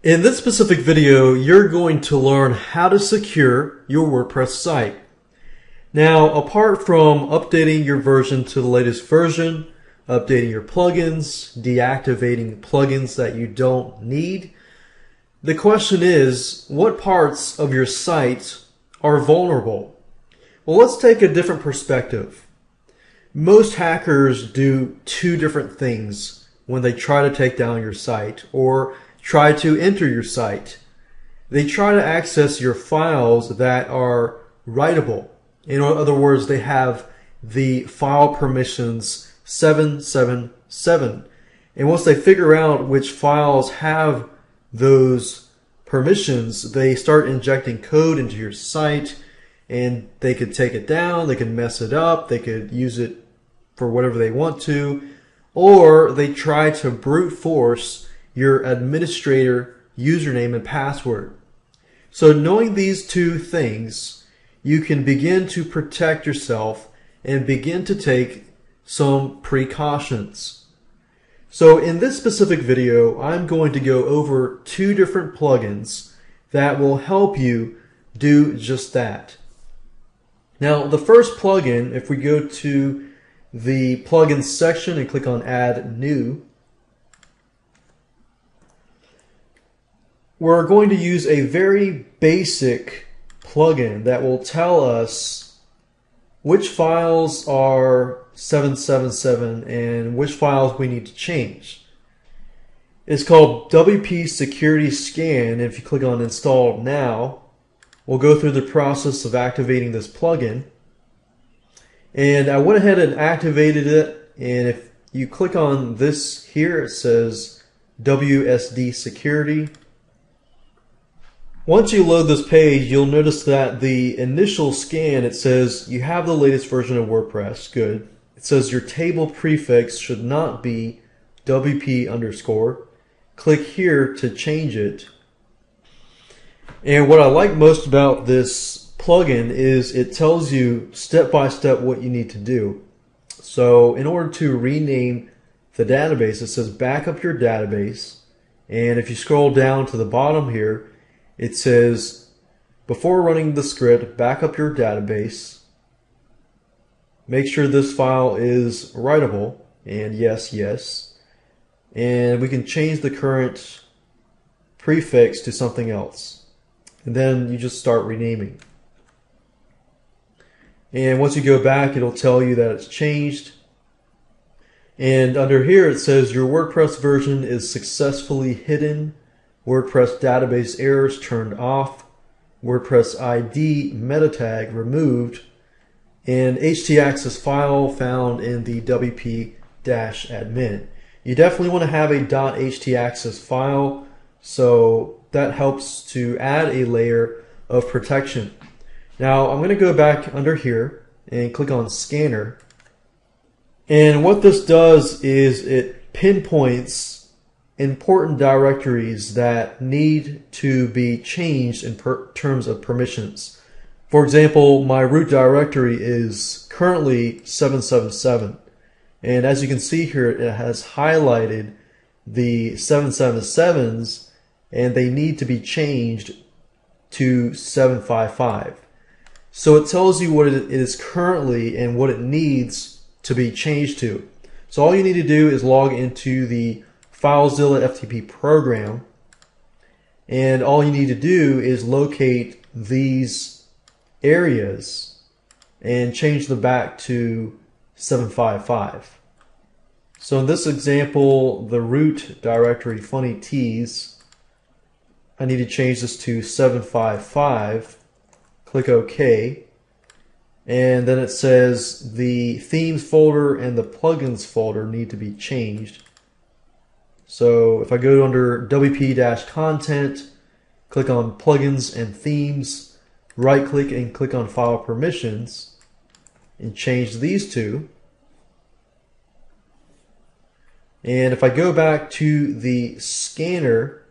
In this specific video, you're going to learn how to secure your WordPress site. Now, apart from updating your version to the latest version, updating your plugins, deactivating plugins that you don't need, the question is, what parts of your site are vulnerable? Well, let's take a different perspective. Most hackers do two different things when they try to take down your site or try to enter your site. They try to access your files that are writable. In other words, they have the file permissions 777. And once they figure out which files have those permissions, they start injecting code into your site, and they could take it down, they could mess it up, they could use it for whatever they want to, or they try to brute force your administrator username and password. So knowing these two things, you can begin to protect yourself and begin to take some precautions. So in this specific video, I'm going to go over two different plugins that will help you do just that. Now, the first plugin, if we go to the plugins section and click on Add New, we're going to use a very basic plugin that will tell us which files are 777 and which files we need to change. It's called WP Security Scan. If you click on Install Now, we'll go through the process of activating this plugin. And I went ahead and activated it, and if you click on this here, it says WSD Security. Once you load this page, you'll notice that the initial scan, it says you have the latest version of WordPress. Good. It says your table prefix should not be WP underscore. Click here to change it. And what I like most about this plugin is it tells you step by step what you need to do. So in order to rename the database, it says back up your database. And if you scroll down to the bottom here, it says, before running the script, back up your database. Make sure this file is writable, and yes. And we can change the current prefix to something else. And then you just start renaming. And once you go back, it'll tell you that it's changed. And under here it says your WordPress version is successfully hidden. WordPress database errors turned off, WordPress ID meta tag removed, and htaccess file found in the wp-admin. You definitely want to have a .htaccess file, so that helps to add a layer of protection. Now I'm going to go back under here and click on Scanner, and what this does is it pinpoints important directories that need to be changed in terms of permissions. For example, my root directory is currently 777, and as you can see here, it has highlighted the 777s, and they need to be changed to 755. So it tells you what it is currently and what it needs to be changed to. So all you need to do is log into the FileZilla FTP program, and all you need to do is locate these areas and change them back to 755. So in this example, the root directory funny teas, I need to change this to 755. Click OK, and then it says the themes folder and the plugins folder need to be changed. So if I go under WP-content, click on plugins and themes, right click and click on file permissions and change these two. And if I go back to the scanner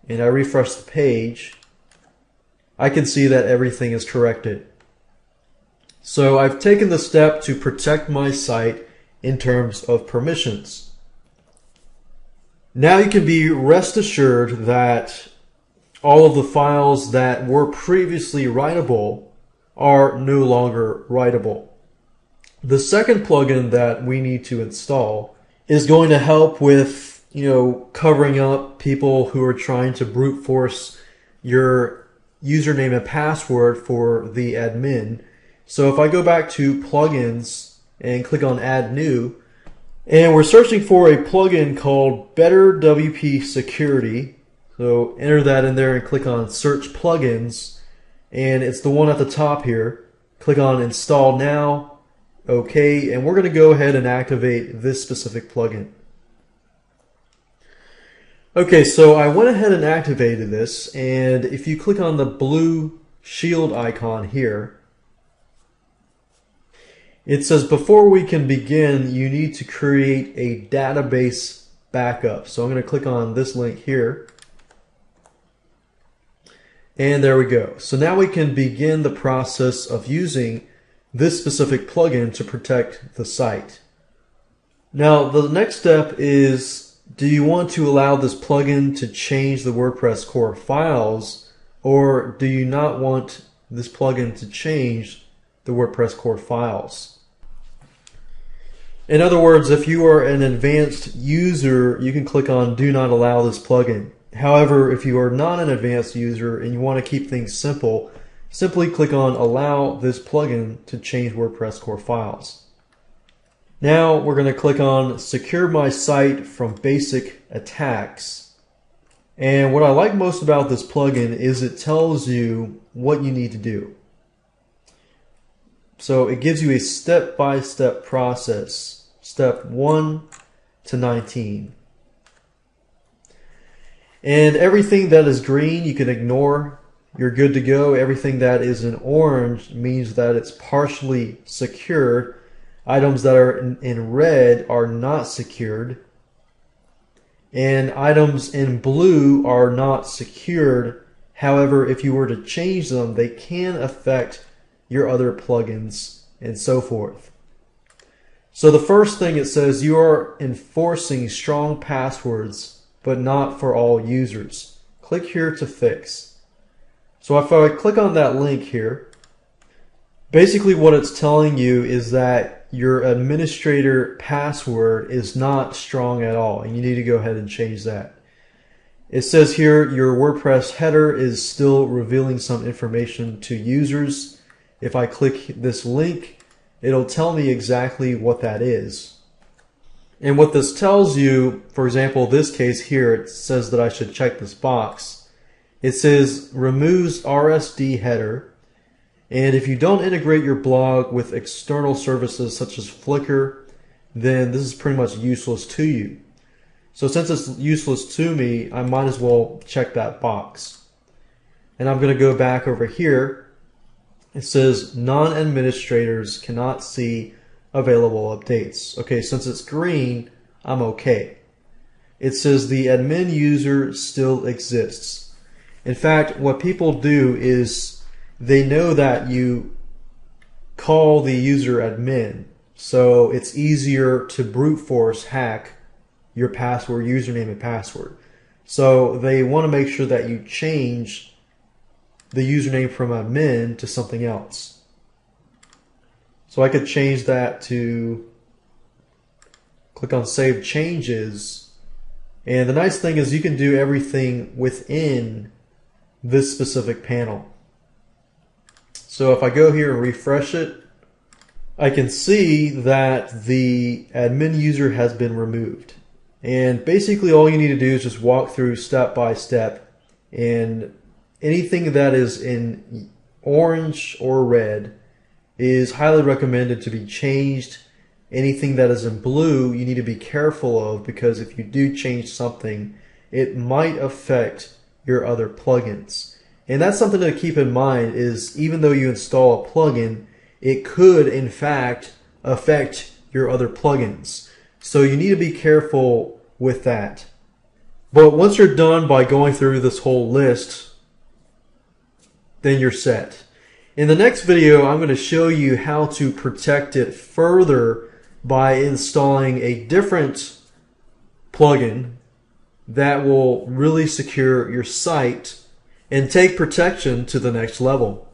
and I refresh the page, I can see that everything is corrected. So I've taken the step to protect my site in terms of permissions. Now you can be rest assured that all of the files that were previously writable are no longer writable. The second plugin that we need to install is going to help with, covering up people who are trying to brute force your username and password for the admin. So if I go back to plugins and click on add new, and we're searching for a plugin called Better WP Security. So enter that in there and click on search plugins, and it's the one at the top here. Click on install now. Okay, and we're going to go ahead and activate this specific plugin. Okay, so I went ahead and activated this, and if you click on the blue shield icon here, it says before we can begin, you need to create a database backup. So I'm going to click on this link here. And there we go. So now we can begin the process of using this specific plugin to protect the site. Now the next step is, do you want to allow this plugin to change the WordPress core files, or do you not want this plugin to change the WordPress core files? In other words, if you are an advanced user, you can click on do not allow this plugin. However, if you are not an advanced user and you want to keep things simple, simply click on allow this plugin to change WordPress core files. Now we're going to click on secure my site from basic attacks. And what I like most about this plugin is it tells you what you need to do. So it gives you a step-by-step process, step 1 to 19. And everything that is green you can ignore. You're good to go. Everything that is in orange means that it's partially secured. Items that are in red are not secured. And items in blue are not secured. However, if you were to change them, they can affect your other plugins and so forth. So the first thing it says, you are enforcing strong passwords, but not for all users. Click here to fix. So if I click on that link here, basically what it's telling you is that your administrator password is not strong at all, and you need to go ahead and change that. It says here your WordPress header is still revealing some information to users. If I click this link, it'll tell me exactly what that is. And what this tells you, for example, this case here, it says that I should check this box. It says removes RSD header, and if you don't integrate your blog with external services such as Flickr, then this is pretty much useless to you. So since it's useless to me, I might as well check that box. And I'm going to go back over here. It says non-administrators cannot see available updates. Okay, since it's green, I'm okay. It says the admin user still exists. In fact, what people do is they know that you call the user admin, so it's easier to brute force hack your password, username and password. So they want to make sure that you change the username from admin to something else. So I could change that to, click on save changes, and the nice thing is you can do everything within this specific panel. So if I go here and refresh it, I can see that the admin user has been removed. And basically all you need to do is just walk through step by step, and anything that is in orange or red is highly recommended to be changed. Anything that is in blue you need to be careful of, because if you do change something, it might affect your other plugins. And that's something to keep in mind, is even though you install a plugin, it could in fact affect your other plugins. So you need to be careful with that. But once you're done by going through this whole list, then you're set. In the next video, I'm going to show you how to protect it further by installing a different plugin that will really secure your site and take protection to the next level.